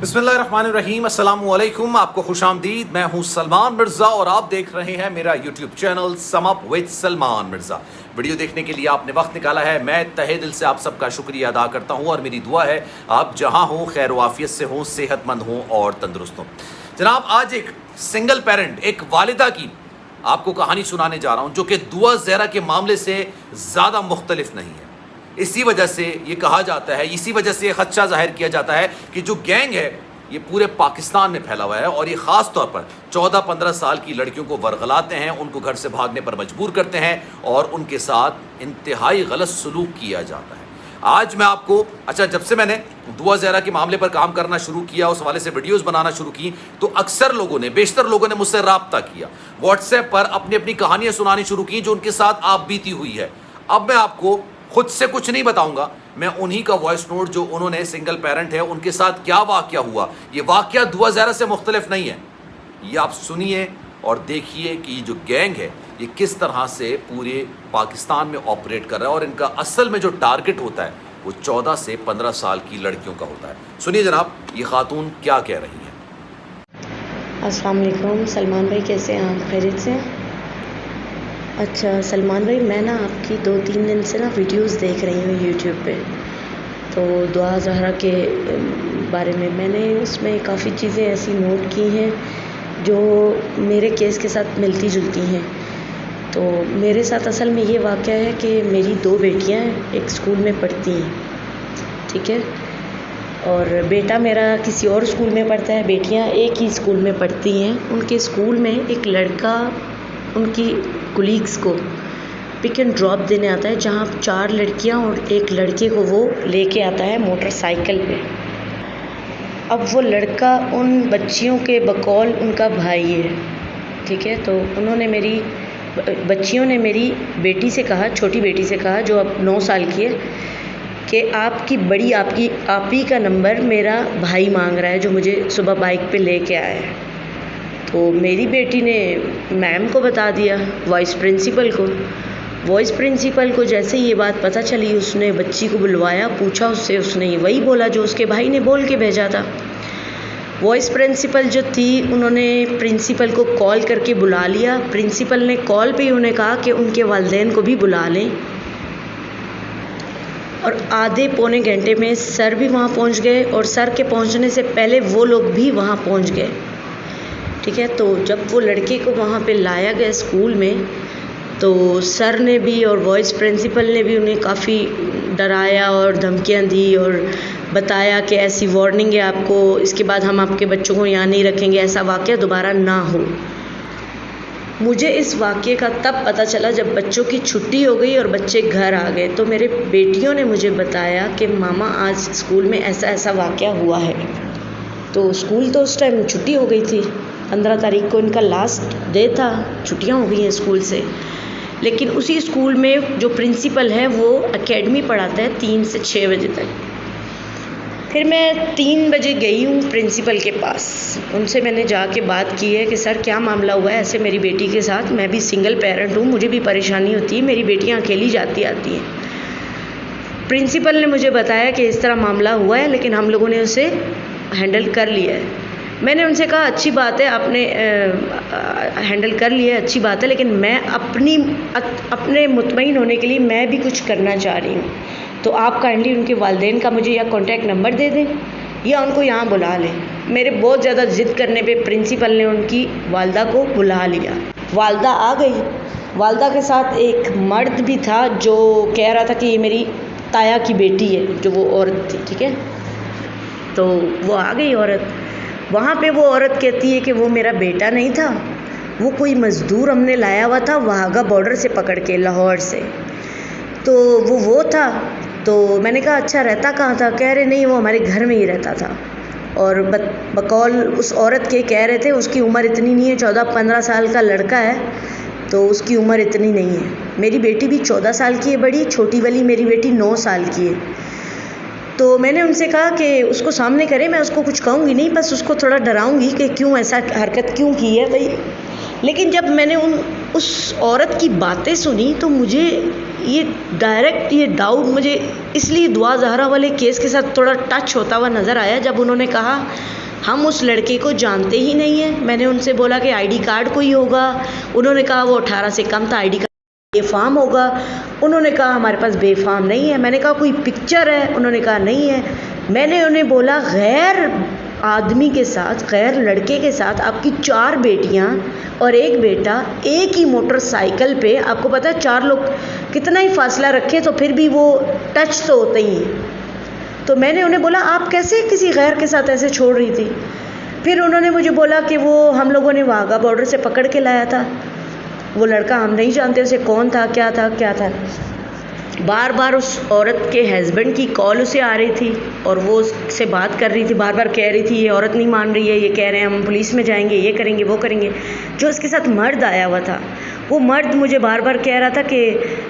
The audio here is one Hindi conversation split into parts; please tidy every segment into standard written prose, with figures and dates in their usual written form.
बिस्मिल्लाहिर्रहमानिर्रहीम, अस्सलाम वालेकुम। आपको खुशामदीद। मैं हूं सलमान मिर्ज़ा और आप देख रहे हैं मेरा YouTube channel sum up with Salman Mirza. Video देखने के लिए आपने वक्त निकाला है, मैं तहे दिल से आप सबका शुक्रिया अदा करता हूं और मेरी दुआ है आप जहां हों खैर वाफियत से हों, सेहतमंद हों और तंदुरुस्त हों। जनाब, आज एक सिंगल पेरेंट, एक वालिदा की आपको कहानी सुनाने जा रहा हूं जो कि दुआ ज़हरा के मामले से ज़्यादा मुख्तलिफ नहीं है। इसी वजह से ये कहा जाता है, इसी वजह से ये खदशा जाहिर किया जाता है कि जो गैंग है ये पूरे पाकिस्तान में फैला हुआ है और ये ख़ास तौर पर 14-15 साल की लड़कियों को वरगलाते हैं, उनको घर से भागने पर मजबूर करते हैं और उनके साथ इंतहाई गलत सलूक किया जाता है। आज मैं आपको जब से मैंने दुआ ज़हरा के मामले पर काम करना शुरू किया, उस हवाले से वीडियोस बनाना शुरू की, तो अक्सर लोगों ने, बेशतर लोगों ने मुझसे रब्ता किया, व्हाट्सएप पर अपनी अपनी कहानियाँ सुनानी शुरू की जो उनके साथ आप बीती हुई है। अब मैं आपको खुद से कुछ नहीं बताऊंगा, मैं उन्हीं का वॉइस नोट जो उन्होंने, सिंगल पेरेंट है, उनके साथ क्या वाक़या हुआ, ये वाक़या दुआ ज़हरा से मुख्तलिफ नहीं है। ये आप सुनिए और देखिए कि ये जो गैंग है ये किस तरह से पूरे पाकिस्तान में ऑपरेट कर रहा है और इनका असल में जो टारगेट होता है वो 14 से 15 साल की लड़कियों का होता है। सुनिए जनाब, ये खातून क्या कह रही हैं। अस्सलाम वालेकुम सलमान भाई, कैसे हैं आप? खैरियत से? अच्छा सलमान भाई, मैं ना आपकी 2-3 दिन से ना वीडियोस देख रही हूँ यूट्यूब पे। तो दुआ ज़हरा के बारे में मैंने उसमें काफ़ी चीज़ें ऐसी नोट की हैं जो मेरे केस के साथ मिलती जुलती हैं। तो मेरे साथ असल में ये वाक़या है कि मेरी 2 बेटियाँ एक स्कूल में पढ़ती हैं, ठीक है, और बेटा मेरा किसी और स्कूल में पढ़ता है, बेटियां एक ही स्कूल में पढ़ती हैं। उनके स्कूल में एक लड़का उनकी कुलीग्स को पिक एंड ड्रॉप देने आता है, जहां 4 लड़कियां और एक लड़के को वो लेके आता है मोटरसाइकिल पे। अब वो लड़का उन बच्चियों के बकौल उनका भाई है, ठीक है। तो उन्होंने बच्चियों ने मेरी बेटी से कहा, छोटी बेटी से कहा जो अब 9 साल की है, कि आप ही का नंबर मेरा भाई मांग रहा है जो मुझे सुबह बाइक पे लेके आया है। तो मेरी बेटी ने मैम को बता दिया, वाइस प्रिंसिपल को जैसे ये बात पता चली, उसने बच्ची को बुलवाया, पूछा उससे, उसने वही बोला जो उसके भाई ने बोल के भेजा था। वाइस प्रिंसिपल जो थी, उन्होंने प्रिंसिपल को कॉल करके बुला लिया। प्रिंसिपल ने कॉल पे ही उन्हें कहा कि उनके वालिदैन को भी बुला लें, और आधे पौने घंटे में सर भी वहाँ पहुँच गए और सर के पहुँचने से पहले वो लोग भी वहाँ पहुँच गए, ठीक है। तो जब वो लड़के को वहाँ पे लाया गया स्कूल में, तो सर ने भी और वाइस प्रिंसिपल ने भी उन्हें काफ़ी डराया और धमकियाँ दी और बताया कि ऐसी वार्निंग है आपको, इसके बाद हम आपके बच्चों को यहाँ नहीं रखेंगे, ऐसा वाक़या दोबारा ना हो। मुझे इस वाक़ये का तब पता चला जब बच्चों की छुट्टी हो गई और बच्चे घर आ गए। तो मेरे बेटियों ने मुझे बताया कि मामा आज स्कूल में ऐसा ऐसा वाक़या हुआ है। तो स्कूल तो उस टाइम छुट्टी हो गई थी, 15 तारीख को इनका लास्ट डे था, छुट्टियां हो गई हैं स्कूल से। लेकिन उसी स्कूल में जो प्रिंसिपल है वो एकेडमी पढ़ाता है 3 से 6 बजे तक। फिर मैं 3 बजे गई हूँ प्रिंसिपल के पास, उनसे मैंने जाके बात की है कि सर क्या मामला हुआ है ऐसे मेरी बेटी के साथ, मैं भी सिंगल पेरेंट हूँ, मुझे भी परेशानी होती है, मेरी बेटियाँ अकेली जाती आती हैं। प्रिंसिपल ने मुझे बताया कि इस तरह मामला हुआ है, लेकिन हम लोगों ने उसे हैंडल कर लिया है। मैंने उनसे कहा अच्छी बात है, आपने हैंडल कर लिया है, अच्छी बात है, लेकिन मैं अपने मुतमईन होने के लिए मैं भी कुछ करना चाह रही हूँ। तो आप काइंडली उनके वालिदैन का मुझे या कॉन्टैक्ट नंबर दे दें या उनको यहाँ बुला लें। मेरे बहुत ज़्यादा ज़िद करने पे प्रिंसिपल ने उनकी वालदा को बुला लिया। वालदा आ गई, वालदा के साथ एक मर्द भी था जो कह रहा था कि ये मेरी ताया की बेटी है, जो वो औरत थी, ठीक है। तो वो आ गई औरत, वहाँ पे वो औरत कहती है कि वो मेरा बेटा नहीं था, वो कोई मज़दूर हमने लाया हुआ था वाघा बॉर्डर से पकड़ के, लाहौर से, तो वो था। तो मैंने कहा अच्छा रहता कहाँ था? कह रहे नहीं वो हमारे घर में ही रहता था। और बकौल उस औरत के कह रहे थे उसकी उम्र इतनी नहीं है, 14-15 साल का लड़का है, तो उसकी उम्र इतनी नहीं है। मेरी बेटी भी 14 साल की है बड़ी, छोटी वाली मेरी बेटी 9 साल की है। तो मैंने उनसे कहा कि उसको सामने करे, मैं उसको कुछ कहूँगी नहीं, बस उसको थोड़ा डराऊँगी कि क्यों ऐसा हरकत क्यों की है भाई। लेकिन जब मैंने उस औरत की बातें सुनी तो मुझे ये डायरेक्ट ये डाउट मुझे इसलिए दुआ ज़हरा वाले केस के साथ थोड़ा टच होता हुआ नज़र आया जब उन्होंने कहा हम उस लड़के को जानते ही नहीं हैं। मैंने उनसे बोला कि आईडी कार्ड कोई होगा, उन्होंने कहा वो 18 से कम था, आईडी कार्ड बेफाम होगा। उन्होंने कहा हमारे पास बेफाम नहीं है। मैंने कहा कोई पिक्चर है, उन्होंने कहा नहीं है। मैंने उन्हें बोला गैर आदमी के साथ, गैर लड़के के साथ आपकी 4 बेटियां और 1 बेटा एक ही मोटरसाइकिल पे, आपको पता है 4 लोग कितना ही फासला रखें तो फिर भी वो टच तो होते ही हैं। तो मैंने उन्हें बोला आप कैसे किसी गैर के साथ ऐसे छोड़ रही थी। फिर उन्होंने मुझे बोला कि वो हम लोगों ने वाघा बॉर्डर से पकड़ के लाया था, वो लड़का हम नहीं जानते उसे कौन था क्या था। बार बार उस औरत के हस्बैंड की कॉल उसे आ रही थी और वो उससे बात कर रही थी, बार बार कह रही थी ये औरत नहीं मान रही है, ये कह रहे हैं हम पुलिस में जाएंगे, ये करेंगे वो करेंगे। जो उसके साथ मर्द आया हुआ था वो मर्द मुझे बार बार कह रहा था कि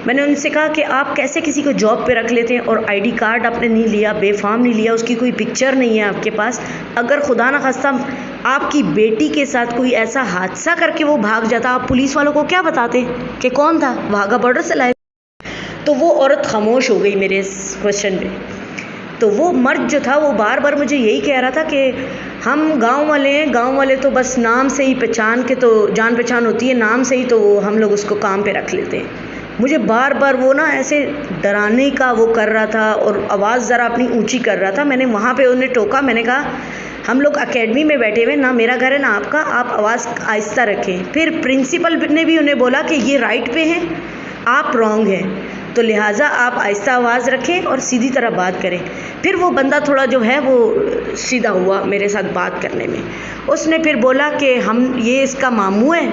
मैंने उनसे कहा कि आप कैसे किसी को जॉब पे रख लेते हैं और आईडी कार्ड आपने नहीं लिया, बेफाम नहीं लिया, उसकी कोई पिक्चर नहीं है आपके पास। अगर खुदा न खास्ता आपकी बेटी के साथ कोई ऐसा हादसा करके वो भाग जाता, आप पुलिस वालों को क्या बताते कि कौन था, वाघा बॉर्डर से लाए। तो वो औरत खामोश हो गई मेरे इस क्वेश्चन पे। तो वो मर्द जो था वो बार बार मुझे यही कह रहा था कि हम गांव वाले हैं, गांव वाले तो बस नाम से ही पहचान के तो जान पहचान होती है, नाम से ही तो हम लोग उसको काम पे रख लेते हैं। मुझे बार बार वो ना ऐसे डराने का वो कर रहा था और आवाज़ ज़रा अपनी ऊंची कर रहा था। मैंने वहाँ पे उन्हें टोका, मैंने कहा हम लोग एकेडमी में बैठे हुए, ना मेरा घर है ना आपका, आप आवाज़ आहिस्ता रखें। फिर प्रिंसिपल ने भी उन्हें बोला कि ये राइट पे हैं, आप रॉन्ग हैं, तो लिहाजा आप आहिस्ता आवाज़ रखें और सीधी तरह बात करें। फिर वो बंदा थोड़ा जो है वो सीधा हुआ मेरे साथ बात करने में। उसने फिर बोला कि हम ये इसका मामू है,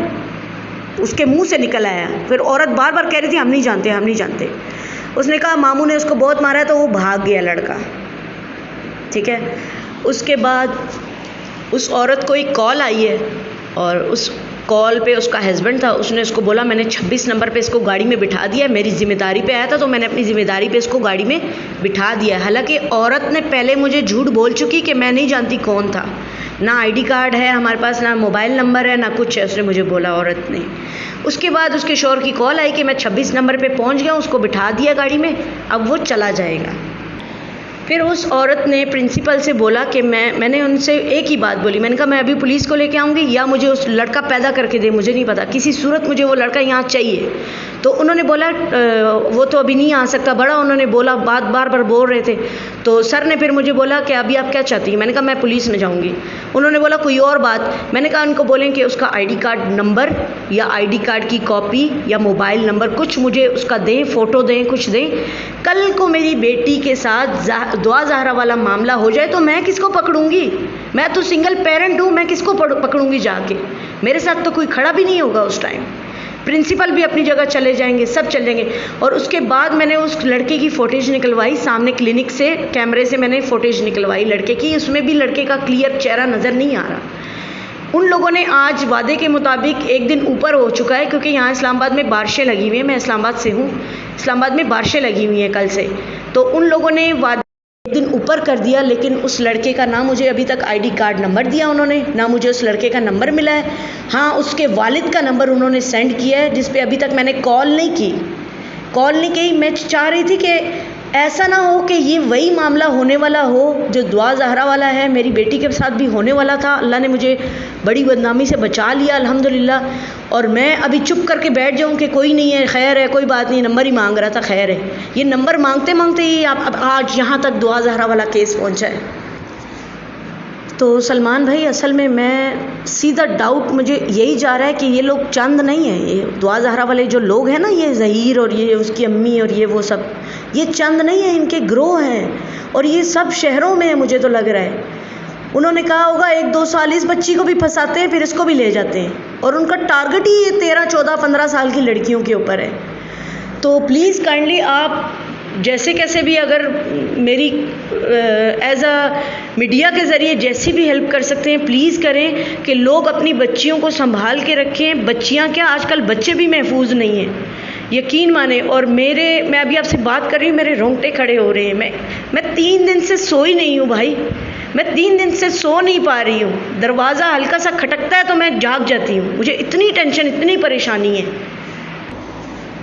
उसके मुंह से निकल आया। फिर औरत बार बार कह रही थी हम नहीं जानते, हम नहीं जानते। उसने कहा मामू ने उसको बहुत मारा है, तो वो भाग गया लड़का। ठीक है, उसके बाद उस औरत को एक कॉल आई है और उस कॉल पे उसका हस्बैंड था, उसने उसको बोला मैंने 26 नंबर पे इसको गाड़ी में बिठा दिया, मेरी ज़िम्मेदारी पे आया था तो मैंने अपनी ज़िम्मेदारी पे इसको गाड़ी में बिठा दिया। हालांकि औरत ने पहले मुझे झूठ बोल चुकी कि मैं नहीं जानती कौन था, ना आईडी कार्ड है हमारे पास, ना मोबाइल नंबर है, ना कुछ है, उसने मुझे बोला औरत ने। उसके बाद उसके शौहर की कॉल आई कि मैं 26 नंबर पर पहुँच गया, उसको बिठा दिया गाड़ी में, अब वो चला जाएगा। फिर उस औरत ने प्रिंसिपल से बोला कि मैंने उनसे एक ही बात बोली, मैंने कहा मैं अभी पुलिस को लेके आऊँगी या मुझे उस लड़का पैदा करके दे, मुझे नहीं पता, किसी सूरत मुझे वो लड़का यहाँ चाहिए। तो उन्होंने बोला वो तो अभी नहीं आ सकता, बड़ा उन्होंने बोला, बात बार बार बोल रहे थे। तो सर ने फिर मुझे बोला कि अभी आप क्या चाहती हैं, मैंने कहा मैं पुलिस में जाऊँगी। उन्होंने बोला कोई और बात, मैंने कहा उनको बोलें कि उसका आईडी कार्ड नंबर या आईडी कार्ड की कॉपी या मोबाइल नंबर कुछ मुझे उसका दें, फ़ोटो दें, कुछ दें। कल को मेरी बेटी के साथ दुआ ज़हरा वाला मामला हो जाए तो मैं किसको पकड़ूंगी? मैं तो सिंगल पेरेंट हूँ, मैं किसको पकड़ूंगी जाके? मेरे साथ तो कोई खड़ा भी नहीं होगा उस टाइम। प्रिंसिपल भी अपनी जगह चले जाएंगे, सब चले जाएंगे। और उसके बाद मैंने उस लड़के की फ़ोटेज निकलवाई, सामने क्लिनिक से कैमरे से मैंने फ़ोटेज निकलवाई लड़के की, उसमें भी लड़के का क्लियर चेहरा नज़र नहीं आ रहा। उन लोगों ने आज वादे के मुताबिक एक दिन ऊपर हो चुका है, क्योंकि यहाँ इस्लामाबाद में बारिशें लगी हुई हैं, मैं इस्लामाबाद से हूँ, इस्लामाबाद में बारिशें लगी हुई हैं कल से। तो उन लोगों ने वादे एक दिन ऊपर कर दिया, लेकिन उस लड़के का ना मुझे अभी तक आईडी कार्ड नंबर दिया उन्होंने, ना मुझे उस लड़के का नंबर मिला है। हाँ, उसके वालिद का नंबर उन्होंने सेंड किया है, जिस पे अभी तक मैंने कॉल नहीं की। मैं चाह रही थी कि ऐसा ना हो कि ये वही मामला होने वाला हो जो दुआ ज़हरा वाला है, मेरी बेटी के साथ भी होने वाला था। अल्लाह ने मुझे बड़ी बदनामी से बचा लिया अल्हम्दुलिल्लाह। और मैं अभी चुप करके बैठ जाऊं कि कोई नहीं है, खैर है, कोई बात नहीं, नंबर ही मांग रहा था, खैर है। ये नंबर मांगते मांगते ही अब आज यहाँ तक दुआ ज़हरा वाला केस पहुँचा है। तो सलमान भाई, असल में मैं सीधा डाउट मुझे यही जा रहा है कि ये लोग चंद नहीं हैं, ये दुआ ज़हरा वाले जो लोग हैं ना, ये ज़हीर और ये उसकी अम्मी और ये वो सब, ये चंद नहीं है, इनके ग्रोह हैं और ये सब शहरों में है, मुझे तो लग रहा है। उन्होंने कहा होगा 1-2 साल इस बच्ची को भी फंसाते हैं, फिर इसको भी ले जाते हैं, और उनका टारगेट ही 13, 14, 15 साल की लड़कियों के ऊपर है। तो प्लीज़ काइंडली आप जैसे कैसे भी अगर मेरी एज अ मीडिया के ज़रिए जैसी भी हेल्प कर सकते हैं प्लीज़ करें कि लोग अपनी बच्चियों को संभाल के रखें। बच्चियां क्या, आजकल बच्चे भी महफूज नहीं हैं, यकीन माने। और मैं अभी आपसे बात कर रही हूँ, मेरे रोंगटे खड़े हो रहे हैं। मैं 3 दिन से सोई नहीं हूँ भाई, मैं 3 दिन से सो नहीं पा रही हूँ। दरवाज़ा हल्का सा खटकता है तो मैं जाग जाती हूँ, मुझे इतनी टेंशन, इतनी परेशानी है।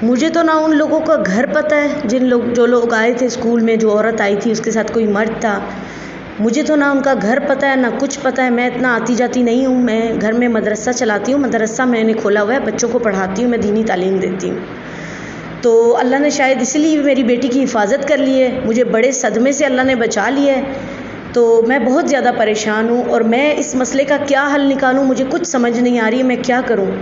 मुझे तो ना उन लोगों का घर पता है, जो लोग आए थे स्कूल में, जो औरत आई थी उसके साथ कोई मर्द था, मुझे तो ना उनका घर पता है ना कुछ पता है। मैं इतना आती जाती नहीं हूँ। मैं घर में मदरसा चलाती हूँ, मदरसा मैंने खोला हुआ है, बच्चों को पढ़ाती हूँ, मैं दीनी तालीम देती हूँ। तो अल्लाह ने शायद इसलिए मेरी बेटी की हिफाजत कर ली है, मुझे बड़े सदमे से अल्लाह ने बचा लिया है। तो मैं बहुत ज़्यादा परेशान हूँ और मैं इस मसले का क्या हल निकालूँ, मुझे कुछ समझ नहीं आ रही है, मैं क्या करूँ।